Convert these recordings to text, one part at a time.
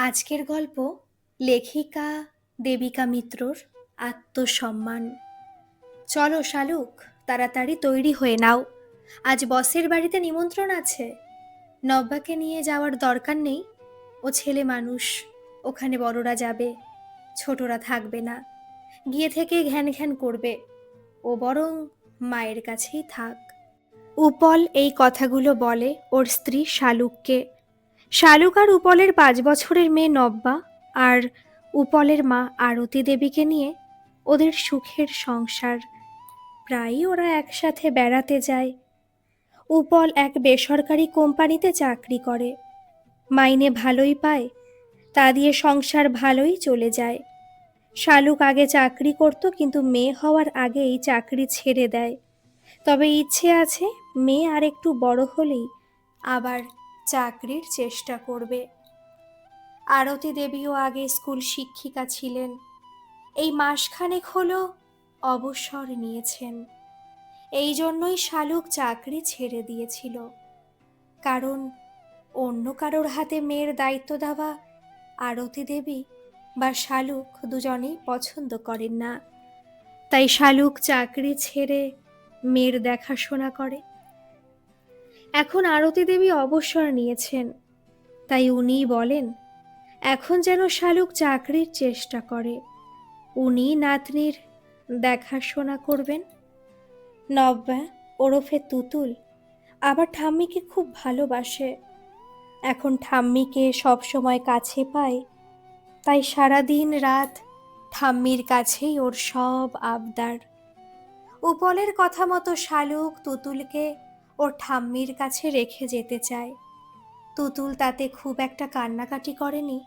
আজকের গল্প লেখিকা দেবিকা মিত্রর আত্মসম্মান। চলো শালুক, তাড়াতাড়ি তৈরি হয়ে নাও, আজ বসের বাড়িতে নিমন্ত্রণ আছে। নব্যাকে নিয়ে যাওয়ার দরকার নেই, ও ছেলে মানুষ, ওখানে বড়রা যাবে, ছোটরা থাকবে না, গিয়ে থেকে ঘ্যান ঘ্যান করবে, ও বরং মায়ের কাছেই থাক। উপল এই কথাগুলো বলে ওর স্ত্রী শালুককে। শালুক আর উপলের 5 বছরের মেয়ে নব্বা আর উপলের মা আরতি দেবীকে নিয়ে ওদের সুখের সংসার। প্রায়ই ওরা একসাথে বেড়াতে যায়। উপল এক বেসরকারি কোম্পানিতে চাকরি করে, মাইনে ভালোই পায়, তা দিয়ে সংসার ভালোই চলে যায়। শালুক আগে চাকরি করত, কিন্তু মেয়ে হওয়ার আগেই চাকরি ছেড়ে দেয়। তবে ইচ্ছে আছে মেয়ে আর একটু বড় হলেই আবার চাকরির চেষ্টা করবে। আরতি দেবীও আগে স্কুল শিক্ষিকা ছিলেন, এই মাসখানেক হলো অবসর নিয়েছেন। এই জন্যই শালুক চাকরি ছেড়ে দিয়েছিল, কারণ অন্য কারোর হাতে মেয়ের দায়িত্ব দেওয়া আরতি দেবী বা শালুক দুজনেই পছন্দ করেন না। তাই শালুক চাকরি ছেড়ে মেয়ের দেখাশোনা করে। এখন আরতি দেবী অবসর নিয়েছেন, তাই উনিই বলেন এখন যেন শালুক চাকরির চেষ্টা করে, উনি নাতনির দেখাশোনা করবেন। নব্যা ওরফে তুতুল আবার ঠাম্মিকে খুব ভালোবাসে। এখন ঠাম্মিকে সবসময় কাছে পায়, তাই সারাদিন রাত ঠাম্মির কাছেই ওর সব আবদার। উপলের কথা মতো শালুক তুতুলকে ওর ঠাম্মির কাছে রেখে যেতে চায়। তুতুল তাতে খুব একটা কান্নাকাটি করেনি,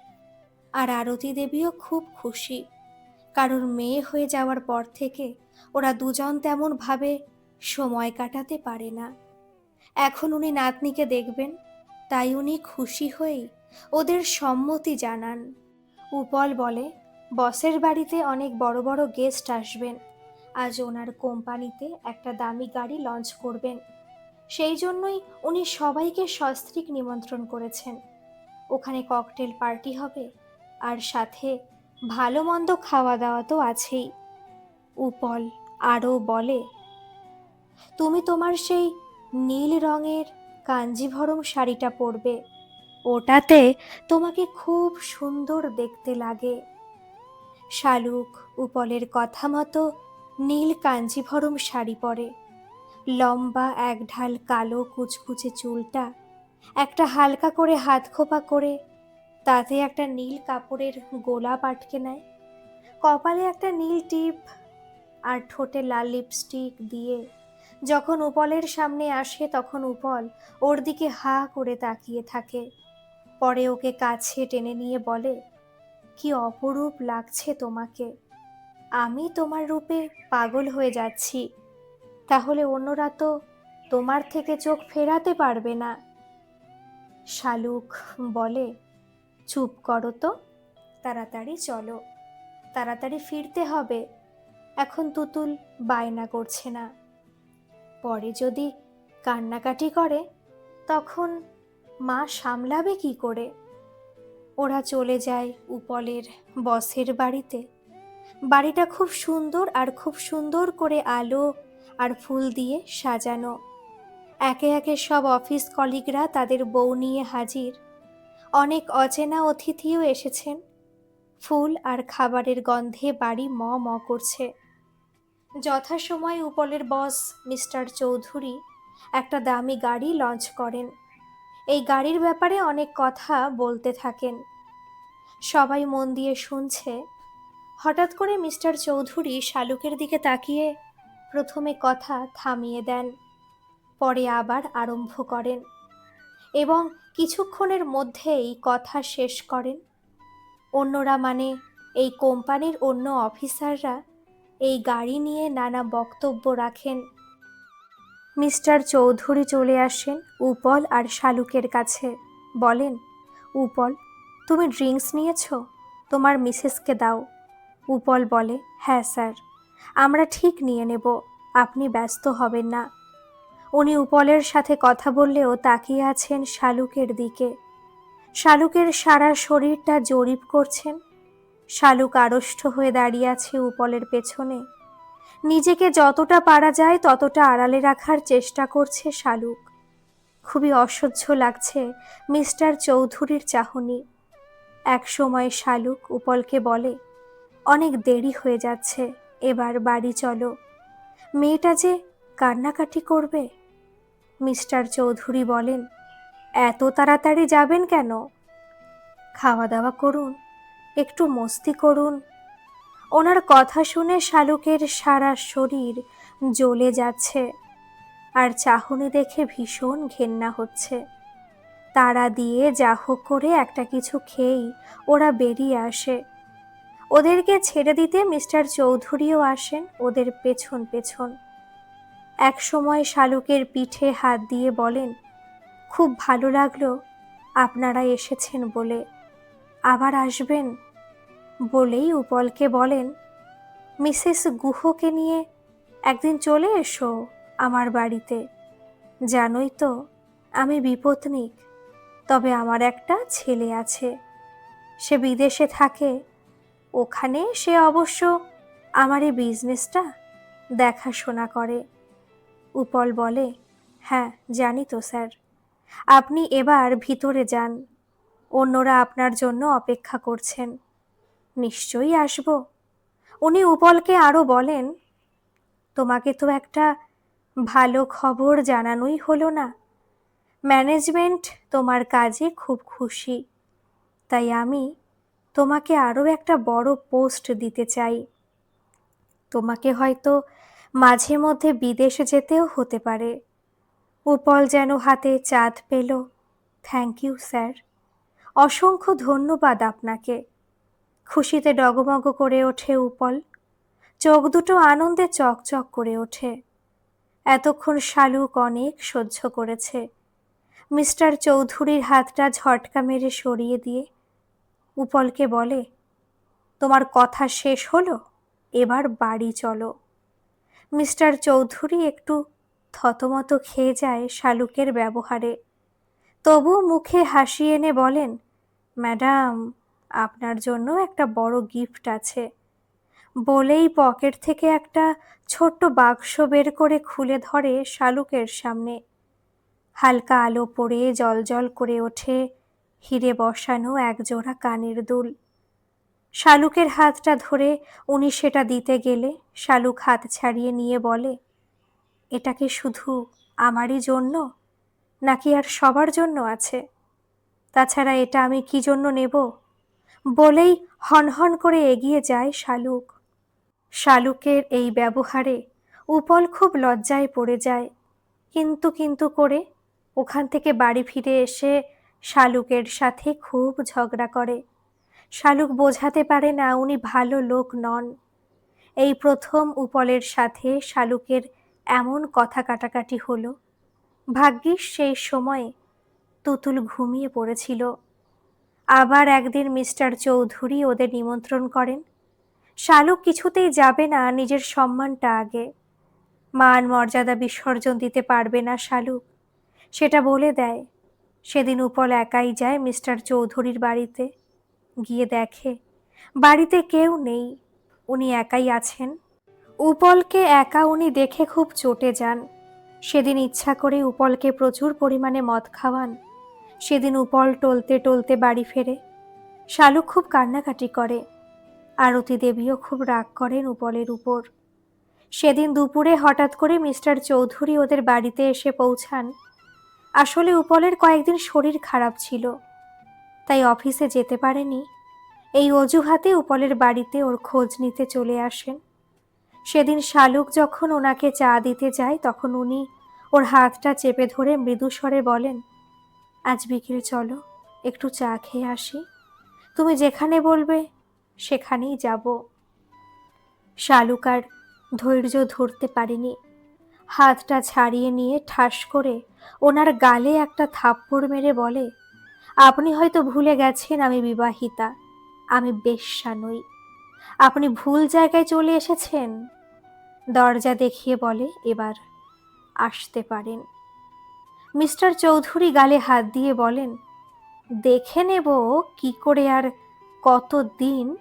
আর আরতি দেবীও খুব খুশি, কারণ মেয়ে হয়ে যাওয়ার পর থেকে ওরা দুজন তেমন ভাবে সময় কাটাতে পারে না। এখন উনি নাতনিকে দেখবেন, তাই উনি খুশি হয়েই ওদের সম্মতি জানান। উপল বলে বসের বাড়িতে অনেক বড় বড় গেস্ট আসবেন, আজ ওনার কোম্পানিতে একটা দামি গাড়ি লঞ্চ করবেন, সেই জন্যই উনি সবাইকে সস্ত্রীক নিমন্ত্রণ করেছেন। ওখানে ককটেল পার্টি হবে, আর সাথে ভালো মন্দ খাওয়া দাওয়া তো আছেই। উপল আরও বলে, তুমি তোমার সেই নীল রঙের কাঞ্জিভরম শাড়িটা পরবে, ওটাতে তোমাকে খুব সুন্দর দেখতে লাগে। শালুক উপলের কথা মতো নীল কাঞ্জিভরম শাড়ি পরে, লম্বা এক ঢাল কালো কুচকুচে চুলটা একটা হালকা করে হাত খোপা করে তাতে একটা নীল কাপড়ের গোলাপ আটকে নেয়, কপালে একটা নীল টিপ আর ঠোঁটে লাল লিপস্টিক দিয়ে যখন উপলের সামনে আসে তখন উপল ওর দিকে হা করে তাকিয়ে থাকে। পরে ওকে কাছে টেনে নিয়ে বলে, কি অপরূপ লাগছে তোমাকে, আমি তোমার রূপে পাগল হয়ে যাচ্ছি, তাহলে অন্যরা তো তোমার থেকে চোখ ফেরাতে পারবে না। শালুক বলে, চুপ করো তো, তাড়াতাড়ি চলো, তাড়াতাড়ি ফিরতে হবে, এখন তুতুল বায়না করছে না, পরে যদি কান্নাকাটি করে তখন মা সামলাবে কি করে। ওরা চলে যায় উপলের বসের বাড়িতে। বাড়িটা খুব সুন্দর, আর খুব সুন্দর করে আলো আর ফুল দিয়ে সাজানো। একে একে সব অফিস কলিগরা তাদের বউ নিয়ে হাজির। অনেক অচেনা অতিথিও এসেছেন। ফুল আর খাবারের গন্ধে বাড়ি ম ম করছে। যথাসময়ে উপলের বস মিস্টার চৌধুরী একটা দামি গাড়ি লঞ্চ করেন। এই গাড়ির ব্যাপারে অনেক কথা বলতে থাকেন, সবাই মন দিয়ে শুনছে। হঠাৎ করে মিস্টার চৌধুরী শালুকের দিকে তাকিয়ে প্রথমে কথা থামিয়ে দেন, পরে আবার আরম্ভ করেন এবং কিছুক্ষণের মধ্যেই কথা শেষ করেন। অন্যরা মানে এই কোম্পানির অন্য অফিসাররা এই গাড়ি নিয়ে নানা বক্তব্য রাখেন। মিস্টার চৌধুরী চলে আসেন উপল আর শালুকের কাছে, বলেন, উপল, তুমি ড্রিঙ্কস নিয়েছো? তোমার মিসেসকে দাও। উপল বলে, হ্যাঁ স্যার, আমরা ঠিক নিয়ে নেব, আপনি ব্যস্ত হবেন না। উনি উপলের সাথে কথা বললেও তাকিয়ে আছেন শালুকের দিকে। শালুকের সারা শরীরটা জরিপ করছেন। শালুক আড়ষ্ট হয়ে দাঁড়িয়ে আছে উপলের পেছনে। নিজেকে যতটা পারা যায় ততটা আড়ালে রাখার চেষ্টা করছে শালুক। খুবই অসহ্য লাগছে মিস্টার চৌধুরীর চাহনি। এক সময় শালুক উপলকে বলে, অনেক দেরি হয়ে যাচ্ছে, এবার বাড়ি চলো। মেয়েটা যে কান্নাকাটি করবে। মিস্টার চৌধুরী বলেন, এত তাড়াতাড়ি যাবেন কেন? খাওয়া দাওয়া করুন, একটু মস্তি করুন। ওনার কথা শুনে শালুকের সারা শরীর জ্বলে যাচ্ছে, আর চাহনি দেখে ভীষণ ঘেন্না হচ্ছে। তাড়া দিয়ে যা হোক করে একটা কিছু খেয়েই ওরা বেরিয়ে আসে। ওদেরকে ছেড়ে দিতে মিস্টার চৌধুরীও আসেন ওদের পেছন পেছন। এক সময় শালুকের পিঠে হাত দিয়ে বলেন, খুব ভালো লাগলো আপনারা এসেছেন বলে, আবার আসবেন। বলেই উপলকে বলেন, মিসেস গুহকে নিয়ে একদিন চলে এসো আমার বাড়িতে। জানোই তো আমি বিপত্নিক, তবে আমার একটা ছেলে আছে, সে বিদেশে থাকে। ওখানে সে অবশ্য আমার এই বিজনেসটা দেখাশোনা করে। উপল বলে, হ্যাঁ জানি তো স্যার, আপনি এবার ভিতরে যান, অন্যরা আপনার জন্য অপেক্ষা করছেন। নিশ্চয়ই আসব। উনি উপলকে আরও বলেন, তোমাকে তো একটা ভালো খবর জানানোই হলো না। ম্যানেজমেন্ট তোমার কাজে খুব খুশি, তাই আমি তোমাকে আরও একটা বড় পোস্ট দিতে চাই। তোমাকে হয়তো মাঝে মধ্যে বিদেশে যেতেও হতে পারে। উপল যেন হাতে চাঁদ পেল। থ্যাংক ইউ স্যার, অসংখ্য ধন্যবাদ আপনাকে। খুশিতে ডগমগ করে ওঠে উপল, চোখ দুটো আনন্দে চকচক করে ওঠে। এতক্ষণ শালুক অনেক সহ্য করেছে। মিস্টার চৌধুরীর হাতটা ঝটকা মেরে সরিয়ে দিয়ে উপলকে বলে, তোমার কথা শেষ হলো, এবার বাড়ি চলো। মিস্টার চৌধুরী একটু থতমত খেয়ে যায় শালুকের ব্যবহারে, তবু মুখে হাসি এনে বলেন, ম্যাডাম আপনার জন্য একটা বড় গিফট আছে। বলেই পকেট থেকে একটা ছোট্ট বাক্স বের করে খুলে ধরে শালুকের সামনে। হালকা আলো পড়ে জ্বলজ্বল করে ওঠে হিরে বসানো একজোড়া কানের দুল। শালুকের হাতটা ধরে উনি সেটা দিতে গেলে শালুক হাত ছাড়িয়ে নিয়ে বলে, এটা কি শুধু আমারই জন্য, নাকি আর সবার জন্য আছে? তাছাড়া এটা আমি কি জন্য নেব? বলেই হনহন করে এগিয়ে যায় শালুক। শালুকের এই ব্যবহারে উপল খুব লজ্জায় পড়ে যায়। কিন্তু কিন্তু করে ওখান থেকে বাড়ি ফিরে এসে শালুকের সাথে খুব ঝগড়া করে। শালুক বোঝাতে পারে না উনি ভালো লোক নন। এই প্রথম উপলের সাথে শালুকের এমন কথা কাটাকাটি হলো। ভাগ্যিস সেই সময়ে তুতুল ঘুমিয়ে পড়েছিল। আবার একদিন মিস্টার চৌধুরী ওদের নিমন্ত্রণ করেন। শালুক কিছুতেই যাবে না, নিজের সম্মানটা আগে। মান মর্যাদা বিসর্জন দিতে পারবে না শালুক, সেটা বলে দেয়। সেদিন উপল একাই যায় মিস্টার চৌধুরীর বাড়িতে। গিয়ে দেখে বাড়িতে কেউ নেই, উনি একাই আছেন। উপলকে একা উনি দেখে খুব চটে যান। সেদিন ইচ্ছা করে উপলকে প্রচুর পরিমাণে মদ খাওয়ান। সেদিন উপল টলতে টলতে বাড়ি ফেরে। শালুক খুব কান্নাকাটি করে। আরতি দেবীও খুব রাগ করেন উপলের উপর। সেদিন দুপুরে হঠাৎ করে মিস্টার চৌধুরী ওদের বাড়িতে এসে পৌঁছান। আসলে উপলের কয়েকদিন শরীর খারাপ ছিল, তাই অফিসে যেতে পারেনি। এই অজুহাতে উপলের বাড়িতে ওর খোঁজ নিতে চলে আসেন। সেদিন শালুক যখন ওনাকে চা দিতে যায় তখন উনি ওর হাতটা চেপে ধরে মৃদু স্বরে বলেন, আজ বিকেলে চলো একটু চা খেয়ে আসি, তুমি যেখানে বলবে সেখানেই যাব। শালুক আর ধৈর্য ধরতে পারেনি। হাতটা ছাড়িয়ে নিয়ে ঠাস করে ওনার গালে একটা থাপ্পড় মেরে বলে, আপনি হয়তো ভুলে গেছেন আমি বিবাহিতা, আমি বেশ্যা নই। আপনি ভুল জায়গায় চলে এসেছেন। দরজা দেখিয়ে বলে, এবার আসতে পারেন। মিস্টার চৌধুরী গালে হাত দিয়ে বলেন, দেখে নেব কি করে আর কতদিন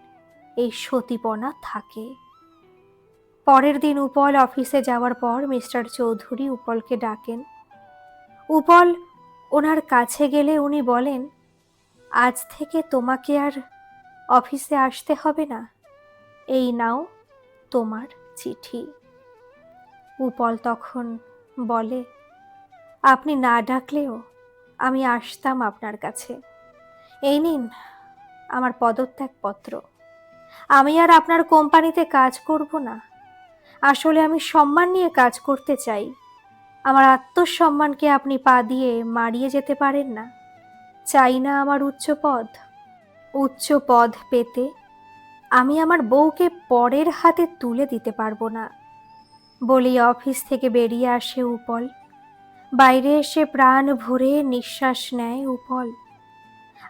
এই সতীপনা থাকে। পরের দিন উপল অফিসে যাওয়ার পর মিস্টার চৌধুরী উপলকে ডাকেন। উপল ওনার কাছে গেলে উনি বলেন, আজ থেকে তোমাকে আর অফিসে আসতে হবে না, এই নাও তোমার চিঠি। উপল তখন বলে, আপনি না ডাকলেও আমি আসতাম আপনার কাছে। এই নিন আমার পদত্যাগপত্র। আমি আর আপনার কোম্পানিতে কাজ করব না। আসলে আমি সম্মান নিয়ে কাজ করতে চাই। আমার আত্মসম্মানকে আপনি পা দিয়ে মারিয়ে যেতে পারেন না। চাই না আমার উচ্চ পদ। উচ্চ পদ পেতে আমি আমার বউকে পরের হাতে তুলে দিতে পারবো না। বলেই অফিস থেকে বেরিয়ে আসে উপল। বাইরে এসে প্রাণ ভরে নিঃশ্বাস নেয় উপল।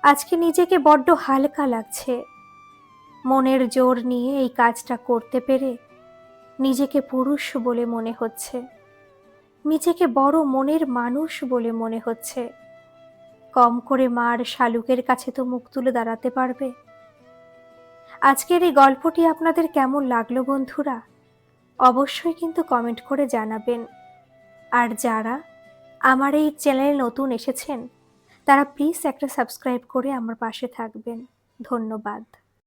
আজকে নিজেকে বড্ড হালকা লাগছে। মনের জোর নিয়ে এই কাজটা করতে পেরে নিজেকে পুরুষ বলে মনে হচ্ছে। নিজেকে বড় মনের মানুষ বলে মনে হচ্ছে। কম করে মার শালুকের কাছে তো মুখ তুলে দাঁড়াতে পারবে। আজকের এই গল্পটি আপনাদের কেমন লাগলো বন্ধুরা? অবশ্যই কিন্তু কমেন্ট করে জানাবেন। আর যারা আমার এই চ্যানেলে নতুন এসেছেন তারা প্লিজ একটা সাবস্ক্রাইব করে আমার পাশে থাকবেন। ধন্যবাদ।